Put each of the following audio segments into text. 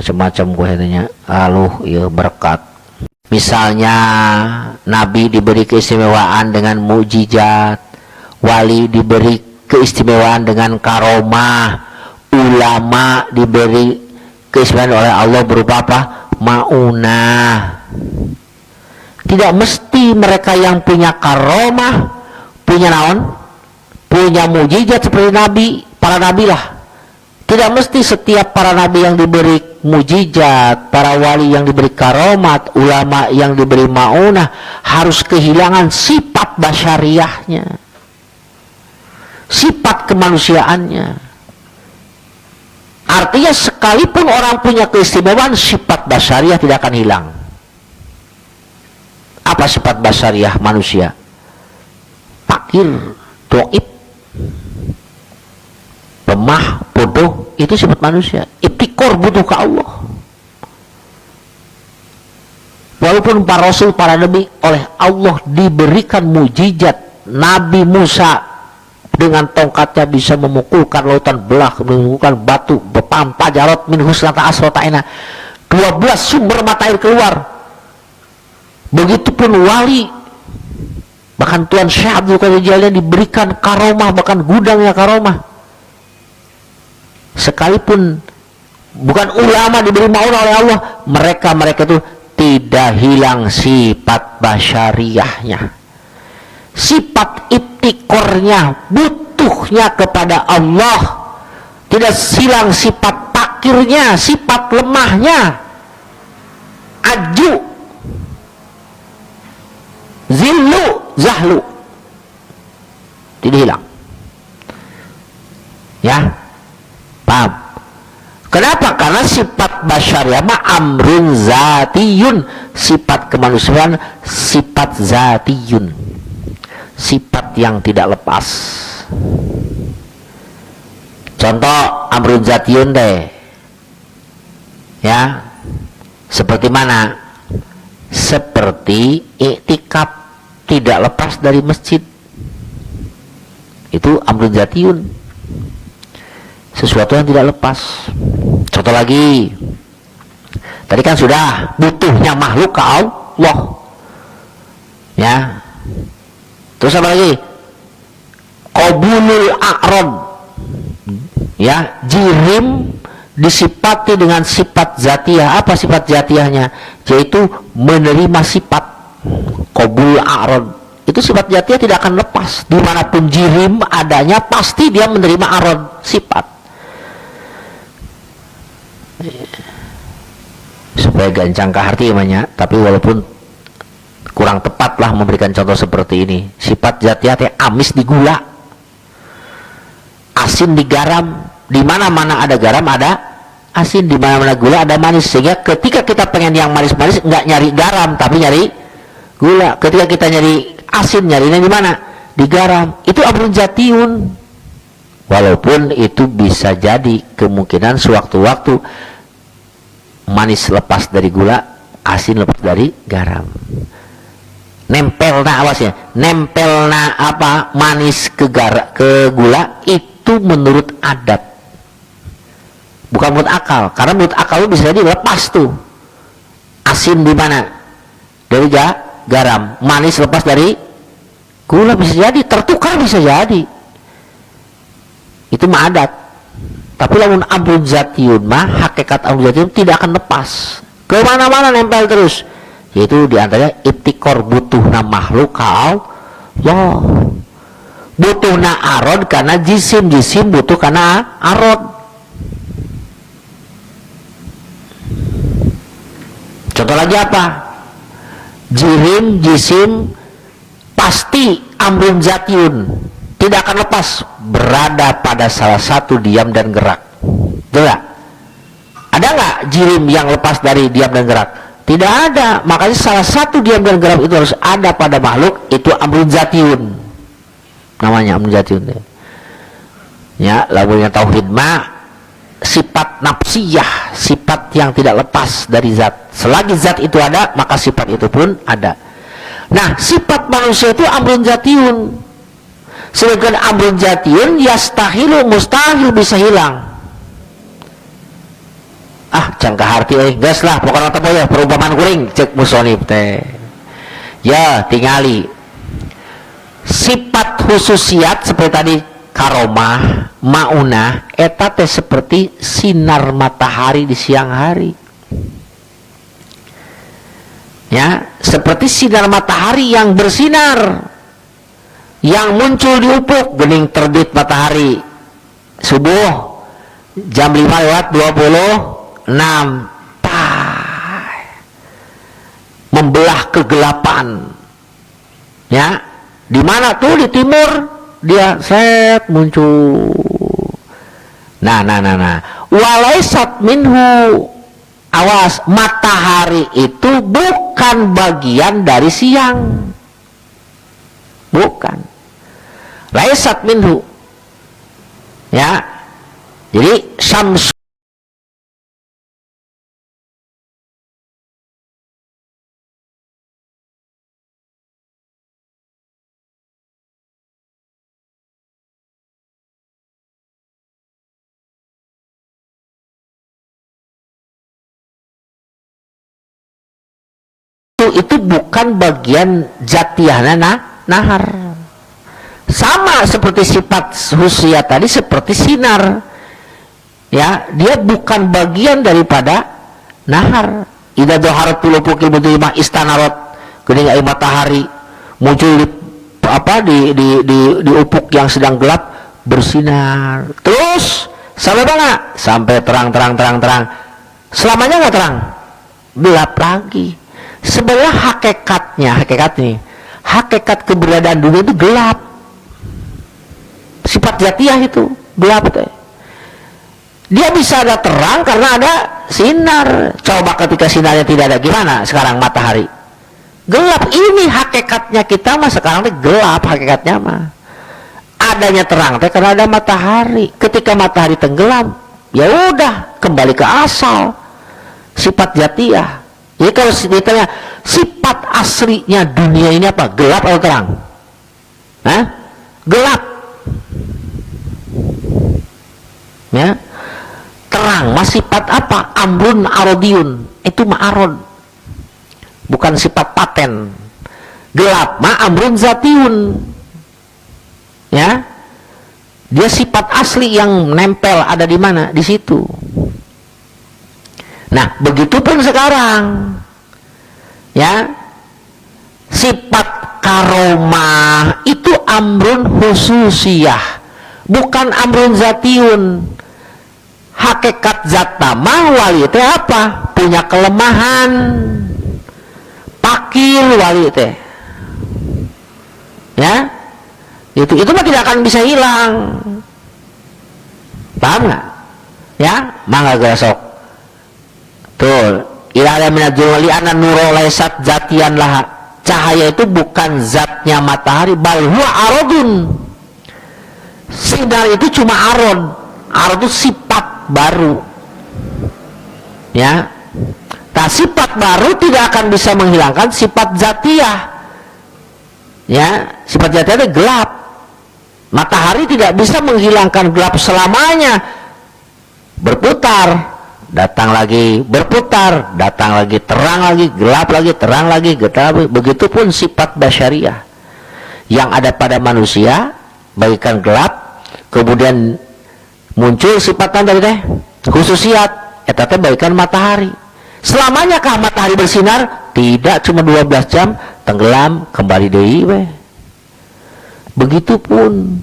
macam-macam gue katanya aluh ya berkat. Misalnya Nabi diberi keistimewaan dengan mukjizat, wali diberi keistimewaan dengan karomah, ulama diberi keistimewaan oleh Allah berupa apa? Maunah. Tidak mesti mereka yang punya karomah, punya naon, punya mukjizat seperti Nabi, para Nabi lah. Tidak mesti setiap para Nabi yang diberi mukjizat, para wali yang diberi karomat, ulama yang diberi maunah harus kehilangan sifat basyariahnya, sifat kemanusiaannya. Artinya sekalipun orang punya keistimewaan, sifat basyariah tidak akan hilang. Apa sifat basyariah manusia? Fakir, doib, lemah, bodoh, itu sifat manusia. Ibtikor, butuh ke Allah. Walaupun para rasul, para nabi oleh Allah diberikan mukjizat. Nabi Musa dengan tongkatnya bisa memukulkan lautan belah, memukulkan batu, bepampa jarot min husnata asrota'ina, 12 sumber mata air keluar. Begitupun wali, bahkan Tuan Syekh Abdul Qadir Jailani diberikan karomah, bahkan gudangnya karomah. Sekalipun bukan ulama diberi maunah oleh Allah, mereka itu tidak hilang sifat basyariahnya, sifat ibtikornya, butuhnya kepada Allah. Tidak hilang sifat fakirnya, sifat lemahnya, aju, zillu, zahlu, tidak hilang. Ya, paham? Kenapa? Karena sifat basyariah amrun zatiyun, sifat kemanusiaan, sifat zatiyun, sifat yang tidak lepas. Contoh amrun zatiyun deh, ya, seperti mana? Seperti iktikaf, tidak lepas dari masjid, itu amrun zatiyun, sesuatu yang tidak lepas. Contoh lagi, tadi kan sudah butuhnya makhluk ke Allah, ya. Terus apa lagi? Qabulul a'rad, ya, jirim disifati dengan sifat zatiyah. Apa sifat zatiyahnya? Yaitu menerima sifat. Qabul a'rad itu sifat zatiyah, tidak akan lepas. Dimanapun jirim adanya, pasti dia menerima a'rad, sifat. Supaya gancang ke hati namanya, tapi walaupun kurang tepat lah memberikan contoh seperti ini. Sifat zatiyah amis di gula, asin di garam. Di mana-mana ada garam ada asin, di mana-mana gula ada manis. Sehingga ketika kita pengen yang manis-manis, nggak nyari garam tapi nyari gula. Ketika kita nyari asin, nyarinya di mana? Di garam. Itu amrun zatiyun. Walaupun itu bisa jadi kemungkinan sewaktu-waktu manis lepas dari gula, asin lepas dari garam. Nempelna awasnya, nempelna apa? Manis ke gula itu menurut adat, bukan menurut akal. Karena menurut akal bisa jadi lepas tuh. Asin di mana? Dari garam. Manis lepas dari gula bisa jadi, tertukar bisa jadi. Itu mah adat. Tapi lamun amrun zatiyun mah, hakikat amrun zatiyun tidak akan lepas, kemana-mana nempel terus. Yaitu diantaranya ibtikor, butuhna makhluk ka Allah, butuhna arod karena jisim butuh karena arod. Contoh lagi apa? Jirim, jisim pasti amrun zatiyun, tidak akan lepas, berada pada salah satu diam dan gerak. Tidak ada nggak jirim yang lepas dari diam dan gerak? Tidak ada. Makanya salah satu diam dan gerak itu harus ada pada makhluk, itu amrun zatiyun, namanya amrun zatiyun. Ya, lagunya tauhid mah sifat nafsiyah, sifat yang tidak lepas dari zat. Selagi zat itu ada, maka sifat itu pun ada. Nah, sifat manusia itu amrun zatiyun. Sedangkan amrun zatiyun yastahilu, mustahil bisa hilang. jangka harti gas lah pokoknya apa ya perumpamaan kuring cek musonib teh ya tingali sifat khususiat seperti tadi karomah maunah eta teh seperti sinar matahari di siang hari ya seperti sinar matahari yang bersinar yang muncul di ufuk gening terbit matahari subuh jam 5:26 membelah kegelapan ya di mana tuh di timur dia set muncul nah walaisat minhu awas matahari itu bukan bagian dari siang bukan laisat minhu ya jadi syams itu bukan bagian jatiahna nahar sama seperti sifat khususiyat tadi seperti sinar ya dia bukan bagian daripada nahar idza dhaharatul ufuqil mudhimah istanarot geuning aya matahari muncul di ufuk yang sedang gelap bersinar terus sampai mana sampai terang selamanya nggak terang gelap lagi sebenarnya hakikat keberadaan dunia itu gelap sifat jatiah itu gelap teh dia bisa ada terang karena ada sinar coba ketika sinarnya tidak ada gimana sekarang matahari gelap ini hakikatnya kita mah sekarang teh gelap hakikatnya mah adanya terang teh karena ada matahari ketika matahari tenggelam ya udah kembali ke asal sifat jatiah. Jadi kalau ditanya sifat aslinya dunia ini apa? Gelap atau terang? Gelap. Ya. Terang, mas sifat apa? Amrun arodiun. Itu ma'arod. Bukan sifat paten. Gelap, amrun zatiun. Ya. Dia sifat asli yang nempel ada di mana? Di situ. Nah, begitupun sekarang ya sifat karomah itu amrun khususiyah bukan amrun zatiun hakikat zat mah wali teh apa punya kelemahan pakil wali teh ya itu mah tidak akan bisa hilang paham nggak ya mangga gesok tuh ilahnya minajul wali anna nuro laisat zatian laha cahaya itu bukan zatnya matahari bal huwa arodun sinar itu cuma arod itu sifat baru ya nah sifat baru tidak akan bisa menghilangkan sifat zatiah ya sifat zatiah itu gelap matahari tidak bisa menghilangkan gelap selamanya berputar datang lagi berputar datang lagi terang lagi gelap lagi terang lagi gelap begitupun sifat basyariah yang ada pada manusia bagikan gelap kemudian muncul sifatan dari teh khususiat eta teh bagikan matahari selamanya kah matahari bersinar tidak cuma 12 jam tenggelam kembali deui begitupun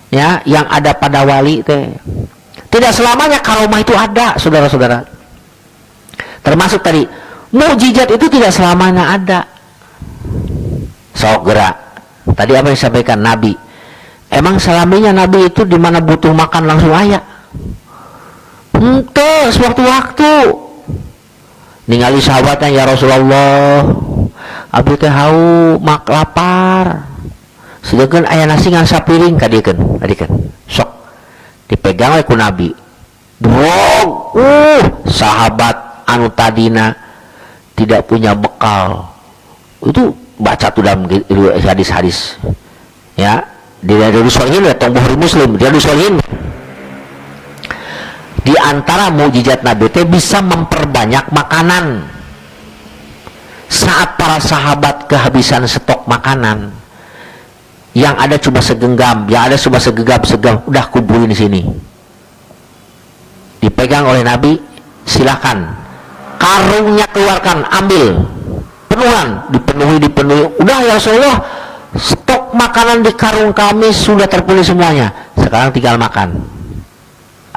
ya yang ada pada wali teh tidak selamanya karomah itu ada saudara-saudara termasuk tadi mukjizat itu tidak selamanya ada sok gerak tadi apa yang disampaikan Nabi emang selamanya Nabi itu dimana butuh makan langsung aya ente sewaktu-waktu ningali sahabatnya ya Rasulullah abdi teh hau mak lapar sedangkan aya nasi ngan sapiring kadikeun sok dipegang oleh ku Nabi sahabat anu tadina tidak punya bekal itu baca tuh dalam hadis-hadis ya dia dari Muslim ya Bukhari Muslim dia Muslim Di antara mukjizat Nabi teh bisa memperbanyak makanan. Saat para sahabat kehabisan stok makanan, yang ada cuma segenggam, udah kumpulin di sini. Dipegang oleh Nabi, silakan. Karungnya keluarkan, ambil. Penuhan, dipenuhi. Udah ya Rasulullah, stok makanan di karung kami sudah terpenuhi semuanya. Sekarang tinggal makan.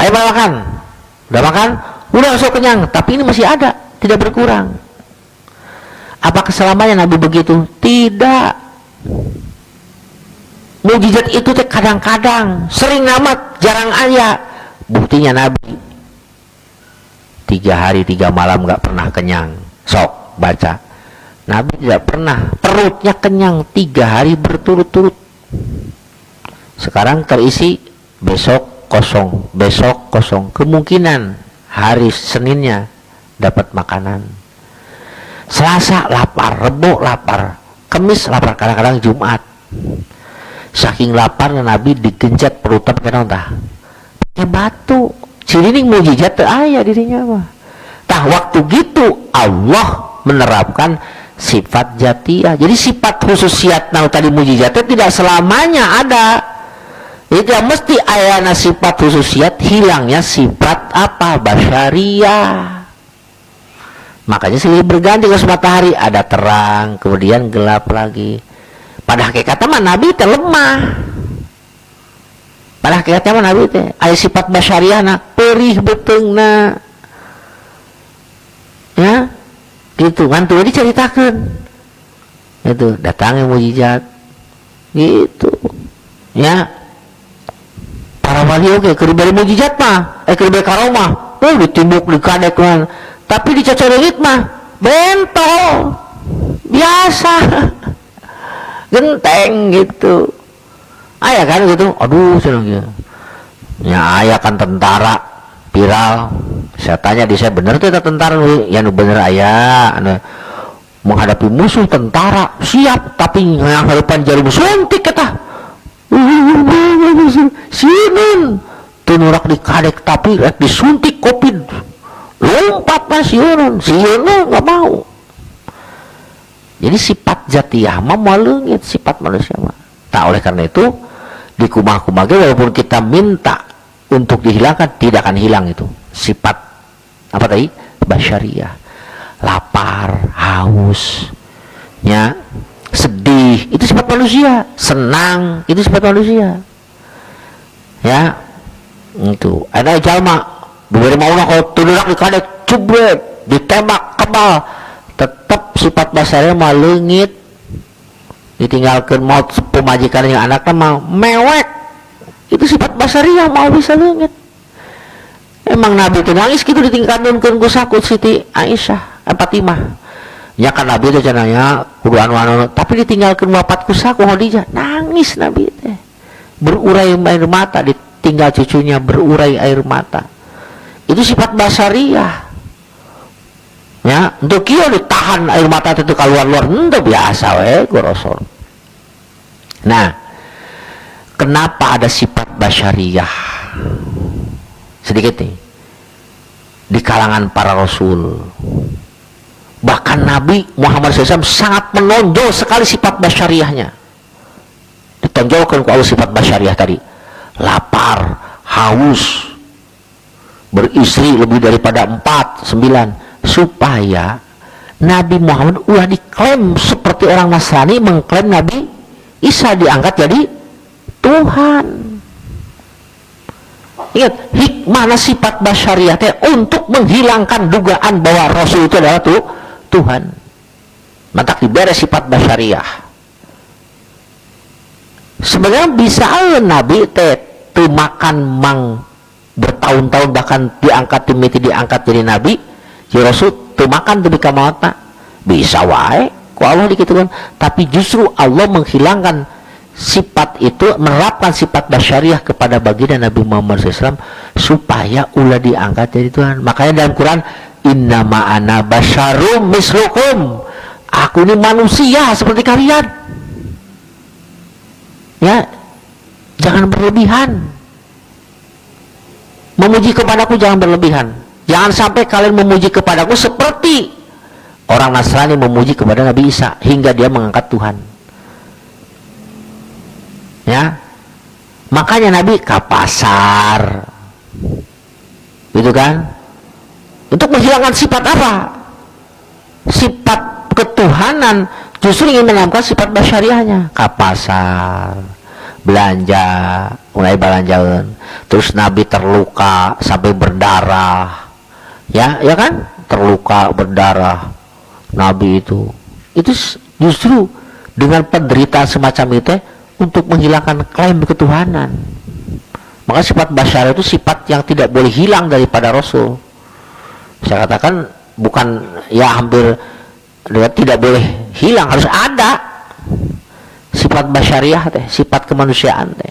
Ayo makan. Udah makan? Udah so kenyang, tapi ini masih ada, tidak berkurang. Apakah selamanya Nabi begitu? Tidak. Mukjizat itu teh kadang-kadang, sering amat, jarang aja. Buktinya Nabi 3 hari 3 malam gak pernah kenyang. Sok baca, Nabi tidak pernah perutnya kenyang 3 hari berturut-turut. Sekarang terisi, besok kosong, besok kosong. Kemungkinan hari Seninnya dapat makanan, Selasa lapar, Rebo lapar, Kamis lapar, kadang-kadang Jumat. Saking laparnya Nabi digenjat perutnya pakai naon batu. Cirining mukjizat teu aya dirinya mah. Tah waktu gitu Allah menerapkan sifat jatiyah. Jadi sifat khususiat nang tadi mukjizatnya tidak selamanya ada. Jadi tidak mesti ayana sifat khususiat, hilangnya sifat apa? Basyariyah. Makanya silih berganti ke matahari, ada terang, kemudian gelap lagi. Pada hakikatnya mah Nabi teh lemah. Pada hakikatnya mah Nabi teh aya sifat basyariyahna, perih beteungna. Ya, gitu kan tuh diceritakeun. Itu datangnya mukjizat. Gitu. Ya. Para wali oge keur diberi mukjizat mah, keur diberi karomah, ditimbuk dikadek kan. Tapi di cocorelit mah bentol biasa. Genteng gitu. Aya kan gitu. Aduh seneng gitu. Ya aya kan tentara viral. Saya tanya di saya bener tuh tentara ya nu bener aya anu menghadapi musuh tentara siap tapi ngaharapan jarum suntik eta. Sinun tunurak dikadek tapi rek disuntik Covid. Lompat mas Yunun nggak mau. Jadi sifat jatiyah mah maleungit sifat manusia mah. Tak oleh karena itu di kumah-kumah walaupun kita minta untuk dihilangkan tidak akan hilang itu sifat apa tadi basyariyah. Lapar, haus, ya, sedih itu sifat manusia, senang itu sifat manusia. Ya, itu ada jalma diberi mauna kalau tudurak dikadek cubret ditembak kebal tetap sifat basarnya mah leungit, ditinggalkan mau pemajikan yang anaknya mau mewek itu sifat basariyah mau bisa leungit. Emang Nabi itu nangis gitu ditinggalkan ku sakut Siti Aisyah Fatimah ya kan Nabi itu cenanya kudu anu tapi ditinggalkan wafat ku saku Khadijah nangis Nabi teh berurai air mata, ditinggal cucunya berurai air mata. Itu sifat basariyah. Ya, untuk kieu ditahan air mata itu keluar-luar, itu biasa we gorosor. Nah, kenapa ada sifat basyariyah? Sedikit nih. Di kalangan para rasul. Bahkan Nabi Muhammad SAW sangat menonjol sekali sifat basyariyahnya. Ditonjolkan ku Allah sifat basyariyah tadi. Lapar, haus, beristri lebih daripada 4, 9 supaya Nabi Muhammad udah diklaim seperti orang Nasrani mengklaim Nabi Isa diangkat jadi Tuhan. Ingat hikmah sifat basyariyah untuk menghilangkan dugaan bahwa Rasul itu adalah Tuhan. Maka diberes sifat basyariyah. Sebenarnya bisa Nabi teu makan mang bertahun-tahun bahkan diangkat diangkat jadi nabi ya Rasul tuh makan tuh bika mautna bisa wae ku Allah dikitukan. Tapi justru Allah menghilangkan sifat itu, menerapkan sifat basyariah kepada baginda Nabi Muhammad SAW supaya ulah diangkat jadi Tuhan. Makanya dalam Quran innama ana basyarum mislukum, aku ini manusia seperti kalian ya, jangan berlebihan. Memuji kepadaku jangan berlebihan. Jangan sampai kalian memuji kepadaku seperti orang Nasrani memuji kepada Nabi Isa hingga dia mengangkat Tuhan. Ya, makanya Nabi ke pasar, gitu kan? Untuk menghilangkan sifat apa? Sifat ketuhanan, justru ingin menambahkan sifat basyariahnya. Ke pasar, belanja, mulai belanjaan, terus Nabi terluka sampai berdarah, ya kan? Terluka berdarah, Nabi itu justru dengan penderitaan semacam itu untuk menghilangkan klaim ketuhanan. Maka sifat basyariah itu sifat yang tidak boleh hilang daripada Rasul. Saya katakan bukan ya hampir tidak boleh hilang, harus ada sifat basyariah teh, sifat kemanusiaan teh.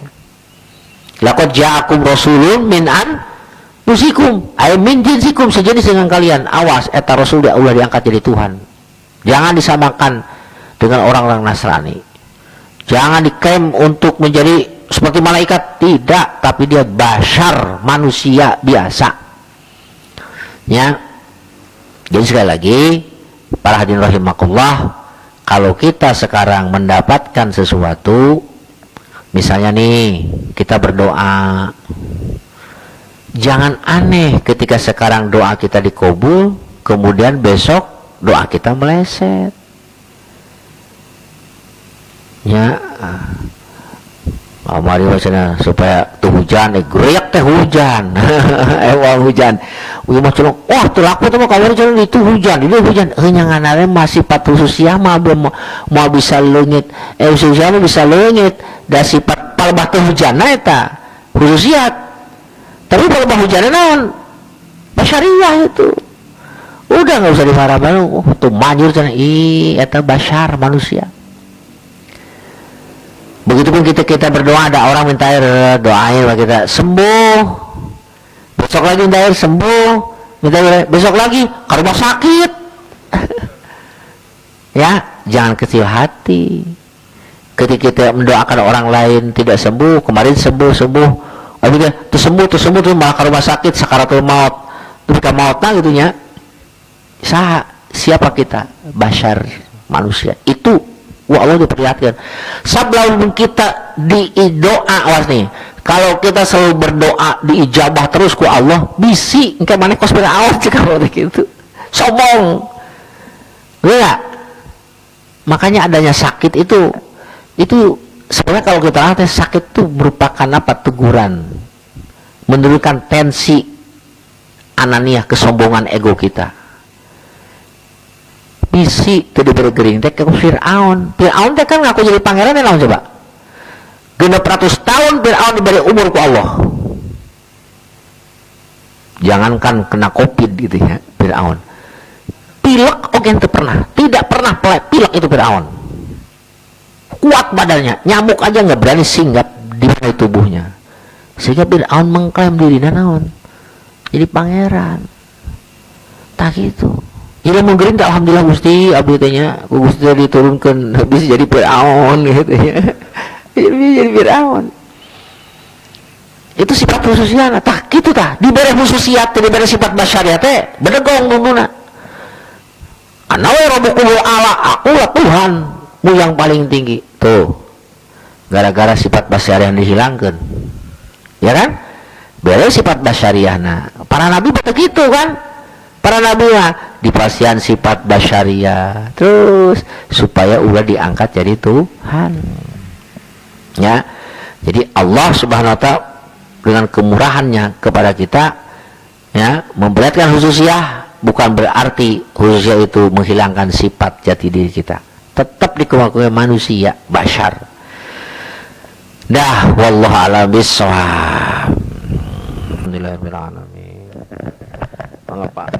Laqad ja'akum rasulun min anfusikum ay min jinsikum, sejenis dengan kalian. Awas, eta rasul dia Allah diangkat jadi Tuhan. Jangan disamakan dengan orang-orang Nasrani. Jangan diklaim untuk menjadi seperti malaikat, tidak, tapi dia basyar, manusia biasa. Ya. Jadi sekali lagi, para hadirin rahimakumullah, kalau kita sekarang mendapatkan sesuatu, misalnya nih, kita berdoa, jangan aneh ketika sekarang doa kita dikabul, kemudian besok doa kita meleset. Ya, mari wacana supaya tuh hujan, gerak teh hujan, hujan. Udah mah culung, wah tuh laku tuh mah kawan culung itu hujan, nyanganare masih sifat khususnya mah belum mau bisa leungit, khususnya mah bisa leungit, da sifat palebah teh hujan eta khususiat. Tapi palebah hujanna naon? Basyariah itu. Udah nggak usah dimarah-marah, tuh manjur cenah, eta basyar manusia. Begitupun kita berdoa, ada orang minta air, doain kita sembuh, besok lagi minta air sembuh, minta air besok lagi ke rumah sakit. Ya, jangan kecil hati ketika kita mendoakan orang lain tidak sembuh. Kemarin sembuh, terus sembuh tuh malah ke rumah sakit, sakaratul maut, terus ke mautna gitunya. Siapa kita? Basyar, manusia. Itu Allah diperlihatkan. Sebelum kita doa, awas nih, kalau kita selalu berdoa diijabah terus ku Allah, bisi engke maneh kos berawas jika gitu. Sombong. Enggak. Makanya adanya sakit itu sebenarnya kalau kita lihat sakit itu merupakan apa? Teguran. Menurunkan tensi ananiah, kesombongan ego kita. Bisi teu diberi teh ke Firaun teh kan ngaku jadi pangeran naon coba 600 tahun Firaun diberi umur ku Allah, jangankan kena covid gitu ya. Firaun pilek oke tidak pernah pilek itu. Firaun kuat badannya, nyamuk aja nggak berani singgap di tubuhnya, sehingga Firaun mengklaim dirinya naon jadi pangeran. Tak gitu. Jadi mungkin alhamdulillah Gusti abdi teh nya ku Gusti diturunkeun bisa jadi Firaun gitu ya. Jadi Firaun. Itu sifat khususnya tah kitu tah dibere khususiat dibere sifat basyariah teh bedegong nunduna. Ana we rabbukum ala, aku lah Tuhanmu yang paling tinggi. Tuh. Gara-gara sifat basyariah dihilangkeun. Ya kan? Bere sifat basyariahna. Para nabi begitu kan? Para nabi dipasian sifat basyariah terus supaya ulah diangkat jadi Tuhan. Ya, jadi Allah Subhanahu wa Ta'ala dengan kemurahannya kepada kita, ya, memperlihatkan khususiyah, bukan berarti khususiyah itu menghilangkan sifat jati diri kita. Tetap dikembangkan manusia basyar. Dah, wallahu a'lam bishawab. Alhamdulillahirabbil alamin. Mangga Pak.